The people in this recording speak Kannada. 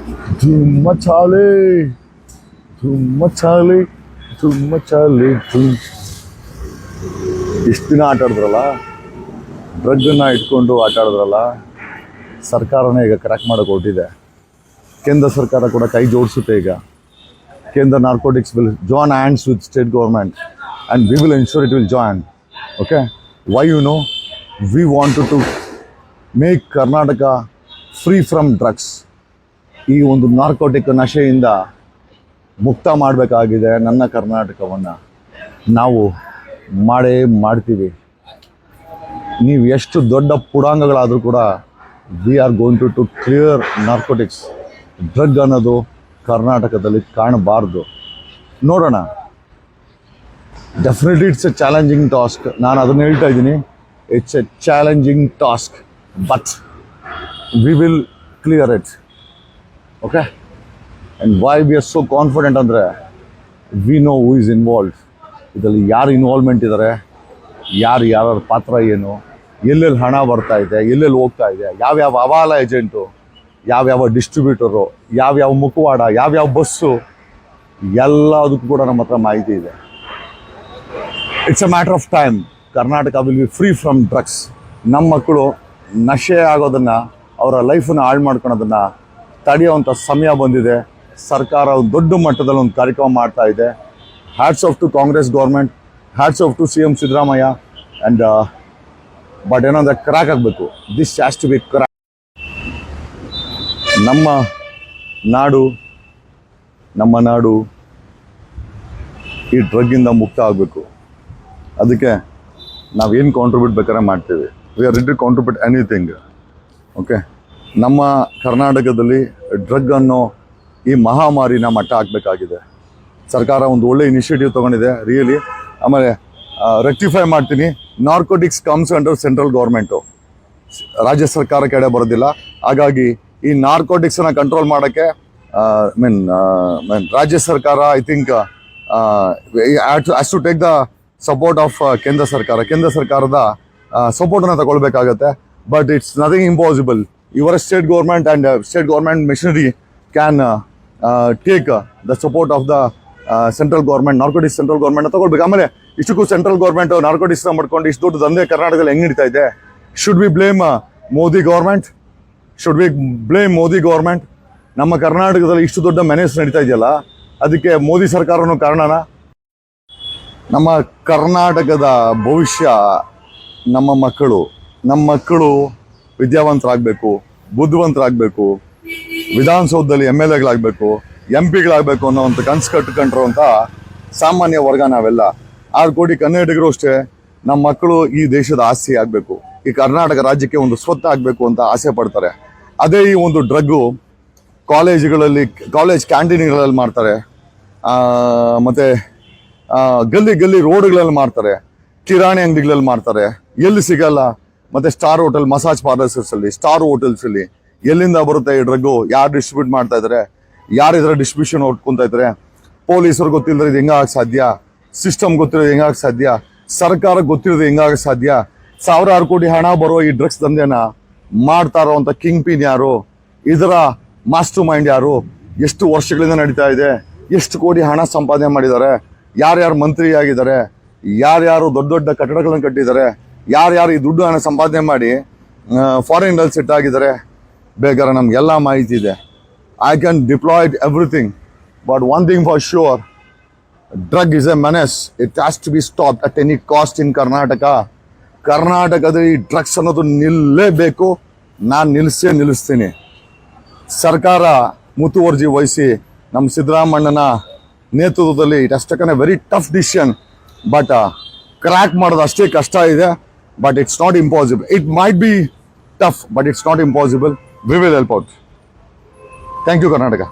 धूम मचाले धूम मचाले धूम मचाले धूम ಇಷ್ಟು ದಿನ ಆಟ ಆಡಿದ್ರಲ್ಲ, ಡ್ರಗ್ಗನ್ನು ಇಟ್ಕೊಂಡು ಆಟ ಆಡಿದ್ರಲ್ಲ, ಸರ್ಕಾರನೇ ಈಗ ಕ್ರ್ಯಾಕ್ ಮಾಡೋಕೆ ಹೊರಟಿದೆ. ಕೇಂದ್ರ ಸರ್ಕಾರ ಕೂಡ ಕೈ ಜೋಡಿಸುತ್ತೆ. ಈಗ ಕೇಂದ್ರ narcotics will join hands with state government and we will ensure it will join. Okay, why you know, we wanted to make Karnataka free from drugs. ಈ ಒಂದು ನಾರ್ಕೋಟಿಕ್ ನಶೆಯಿಂದ ಮುಕ್ತ ಮಾಡಬೇಕಾಗಿದೆ ನನ್ನ ಕರ್ನಾಟಕವನ್ನು. ನಾವು ಮಾಡೇ ಮಾಡ್ತೀವಿ. ನೀವು ಎಷ್ಟು ದೊಡ್ಡ ಪುಡಾಂಗಗಳಾದರೂ ಕೂಡ we are going to clear narcotics. Drug ಅನ್ನೋದು ಕರ್ನಾಟಕದಲ್ಲಿ ಕಾಣಬಾರ್ದು. ನೋಡೋಣ. Definitely it's a challenging task. ನಾನು ಅದನ್ನು ಹೇಳ್ತಾ ಇದ್ದೀನಿ, it's a challenging task, but we will clear it. Okay, and why we are so confident ಅಂದರೆ we know who is involved. ಇದರಲ್ಲಿ ಯಾರು ಇನ್ವಾಲ್ವ್ಮೆಂಟ್ ಇದ್ದಾರೆ, ಯಾರ ಪಾತ್ರ ಏನು, ಎಲ್ಲೆಲ್ಲಿ ಹಣ ಬರ್ತಾ ಇದೆ, ಎಲ್ಲೆಲ್ಲಿ ಹೋಗ್ತಾ ಇದೆ, ಯಾವ್ಯಾವ ಹವಾಲ ಏಜೆಂಟು, ಯಾವ್ಯಾವ ಡಿಸ್ಟ್ರಿಬ್ಯೂಟರು, ಯಾವ್ಯಾವ ಮುಖವಾಡ, ಯಾವ್ಯಾವ ಬಸ್ಸು, ಎಲ್ಲದಕ್ಕೂ ಕೂಡ ನಮ್ಮ ಹತ್ರ ಮಾಹಿತಿ ಇದೆ. It's a matter of time. Karnataka will be free from drugs. ನಮ್ಮ ಮಕ್ಕಳು ನಶೆ ಆಗೋದನ್ನು, ಅವರ ಲೈಫನ್ನು ಹಾಳು ಮಾಡ್ಕೊಳೋದನ್ನು ತಡೆಯುವಂಥ ಸಮಯ ಬಂದಿದೆ. ಸರ್ಕಾರ ಒಂದು ದೊಡ್ಡ ಮಟ್ಟದಲ್ಲಿ ಒಂದು ಕಾರ್ಯಕ್ರಮ ಮಾಡ್ತಾ ಇದೆ. Hats off to Congress government, hats off to CM Siddaramaiah. And but ಏನಂದ್ರೆ ಕ್ರ್ಯಾಕ್ ಆಗಬೇಕು. This has to be crack. ನಮ್ಮ ನಾಡು ಈ ಡ್ರಗ್ಗಿಂದ ಮುಕ್ತ ಆಗಬೇಕು. ಅದಕ್ಕೆ ನಾವೇನು ಕಾಂಟ್ರಿಬ್ಯೂಟ್ ಬೇಕಾದ್ರೆ ಮಾಡ್ತೀವಿ. We are ready to contribute anything. Okay, ನಮ್ಮ ಕರ್ನಾಟಕದಲ್ಲಿ ಡ್ರಗ್ ಅನ್ನೋ ಈ ಮಹಾಮಾರಿನ ಮಟ್ಟ ಹಾಕಬೇಕಾಗಿದೆ. ಸರ್ಕಾರ ಒಂದು ಒಳ್ಳೆ ಇನಿಷಿಯೇಟಿವ್ ತೊಗೊಂಡಿದೆ ರಿಯಲಿ. ಆಮೇಲೆ ರೆಕ್ಟಿಫೈ ಮಾಡ್ತೀನಿ, narcotics comes under central government, ರಾಜ್ಯ ಸರ್ಕಾರ ಕೆಡೆ ಬರೋದಿಲ್ಲ. ಹಾಗಾಗಿ ಈ ನಾರ್ಕೋಟಿಕ್ಸನ್ನು ಕಂಟ್ರೋಲ್ ಮಾಡೋಕ್ಕೆ ಮೀನ್ ರಾಜ್ಯ ಸರ್ಕಾರ I think has to take the support of ಕೇಂದ್ರ ಸರ್ಕಾರದ ಸಪೋರ್ಟನ್ನು ತಗೊಳ್ಬೇಕಾಗತ್ತೆ. But it's nothing impossible. Your state government and state government machinery can take the support of the central government. Narcotics central government ತಗೊಳ್ಬೇಕು. ಆಮೇಲೆ ಇಷ್ಟಕ್ಕೂ ಸೆಂಟ್ರಲ್ ಗೌರ್ಮೆಂಟ್ ನಾರ್ಕೋಟಿಕ್ಸ್ನ ಮಾಡ್ಕೊಂಡು ಇಷ್ಟು ದೊಡ್ಡ ದಂಧೆ ಕರ್ನಾಟಕದಲ್ಲಿ ಹೆಂಗೆ ನಡೀತಾ ಇದೆ? Should we blame Modi government? ನಮ್ಮ ಕರ್ನಾಟಕದಲ್ಲಿ ಇಷ್ಟು ದೊಡ್ಡ ಮೆನೇಸ್ ನಡೀತಾ ಇದೆಯಲ್ಲ, ಅದಕ್ಕೆ ಮೋದಿ ಸರ್ಕಾರನೂ ಕಾರಣನಾ? ನಮ್ಮ ಕರ್ನಾಟಕದ ಭವಿಷ್ಯ ನಮ್ಮ ಮಕ್ಕಳು ವಿದ್ಯಾವಂತರಾಗಬೇಕು, ಬುದ್ಧಿವಂತರಾಗಬೇಕು, ವಿಧಾನಸೌಧದಲ್ಲಿ MLAಗಳಾಗಬೇಕು, MP ಗಳಾಗಬೇಕು ಅನ್ನೋ ಒಂದು ಕನಸು ಕಟ್ಕೊಂಡಿರುವಂಥ ಸಾಮಾನ್ಯ ವರ್ಗ ನಾವೆಲ್ಲ. 6 ಕೋಟಿ ಕನ್ನಡಿಗರು ಅಷ್ಟೇ ನಮ್ಮ ಮಕ್ಕಳು ಈ ದೇಶದ ಆಸ್ತಿ ಆಗಬೇಕು, ಈ ಕರ್ನಾಟಕ ರಾಜ್ಯಕ್ಕೆ ಒಂದು ಸ್ವತ್ತು ಆಗಬೇಕು ಅಂತ ಆಸೆ ಪಡ್ತಾರೆ. ಅದೇ ಈ ಒಂದು ಡ್ರಗ್ಗು ಕಾಲೇಜ್ ಕ್ಯಾಂಟೀನ್ಗಳಲ್ಲಿ ಮಾಡ್ತಾರೆ, ಮತ್ತು ಗಲ್ಲಿ ರೋಡ್ಗಳಲ್ಲಿ ಮಾಡ್ತಾರೆ, ಕಿರಾಣಿ ಅಂಗಡಿಗಳಲ್ಲಿ ಮಾಡ್ತಾರೆ, ಎಲ್ಲಿ ಸಿಗಲ್ಲ. ಮತ್ತು ಸ್ಟಾರ್ ಹೋಟೆಲ್, ಮಸಾಜ್ ಪಾರ್ಲರ್ಸಲ್ಲಿ, ಸ್ಟಾರ್ ಹೋಟೆಲ್ಸಲ್ಲಿ ಎಲ್ಲಿಂದ ಬರುತ್ತೆ ಈ ಡ್ರಗ್ಗು? ಯಾರು ಡಿಸ್ಟ್ರಿಬ್ಯೂಟ್ ಮಾಡ್ತಾ ಇದ್ದಾರೆ? ಯಾರು ಇದರ ಡಿಸ್ಟ್ರಿಬ್ಯೂಷನ್ ಹೊಡ್ಕೊತಾ ಇದ್ದಾರೆ? ಪೊಲೀಸರು ಗೊತ್ತಿಲ್ಲದ್ರೆ ಇದು ಹೆಂಗಾಗಕ್ಕೆ ಸಾಧ್ಯ? ಸಿಸ್ಟಮ್ ಗೊತ್ತಿರೋದು ಹೆಂಗಾಗಕ್ಕೆ ಸಾಧ್ಯ? ಸರ್ಕಾರ ಗೊತ್ತಿರೋದು ಹೆಂಗಾಗಕ್ಕೆ ಸಾಧ್ಯ? 1000 ಕೋಟಿ ಹಣ ಬರೋ ಈ ಡ್ರಗ್ಸ್ ದಂಧೆನ ಮಾಡ್ತಾ ಇರೋವಂಥ ಕಿಂಗ್ ಪಿನ್ ಯಾರು? ಇದರ ಮಾಸ್ಟರ್ ಮೈಂಡ್ ಯಾರು? ಎಷ್ಟು ವರ್ಷಗಳಿಂದ ನಡೀತಾ ಇದೆ? ಎಷ್ಟು ಕೋಟಿ ಹಣ ಸಂಪಾದನೆ ಮಾಡಿದ್ದಾರೆ? ಯಾರ್ಯಾರು ಮಂತ್ರಿ ಆಗಿದ್ದಾರೆ? ಯಾರ್ಯಾರು ದೊಡ್ಡ ದೊಡ್ಡ ಕಟ್ಟಡಗಳನ್ನು ಕಟ್ಟಿದ್ದಾರೆ? ಯಾರ್ಯಾರು ಈ ದುಡ್ಡು ಹಣ ಸಂಪಾದನೆ ಮಾಡಿ ಫಾರಿನ್ನಲ್ಲಿ ಸೆಟ್ ಆಗಿದ್ದಾರೆ? ಬೇಕಾದ್ರೆ ನಮಗೆಲ್ಲ ಮಾಹಿತಿ ಇದೆ. I can deploy everything, but one thing for sure, drug is a menace. It has to be stopped at any cost in Karnataka. ಕರ್ನಾಟಕದಲ್ಲಿ ಡ್ರಗ್ಸ್ ಅನ್ನೋದು ನಿಲ್ಲಲೇಬೇಕು. ನಾನು ನಿಲ್ಲಿಸ್ತೀನಿ. ಸರ್ಕಾರ ಮುತುವರ್ಜಿ ವಹಿಸಿ ನಮ್ಮ ಸಿದ್ದರಾಮಣ್ಣನ ನೇತೃತ್ವದಲ್ಲಿ it has taken a very tough decision. But crack ಮಾಡೋದು ಅಷ್ಟೇ ಕಷ್ಟ ಇದೆ. But it's not impossible. It might be tough, but it's not impossible. We will help out. Thank you Karnataka.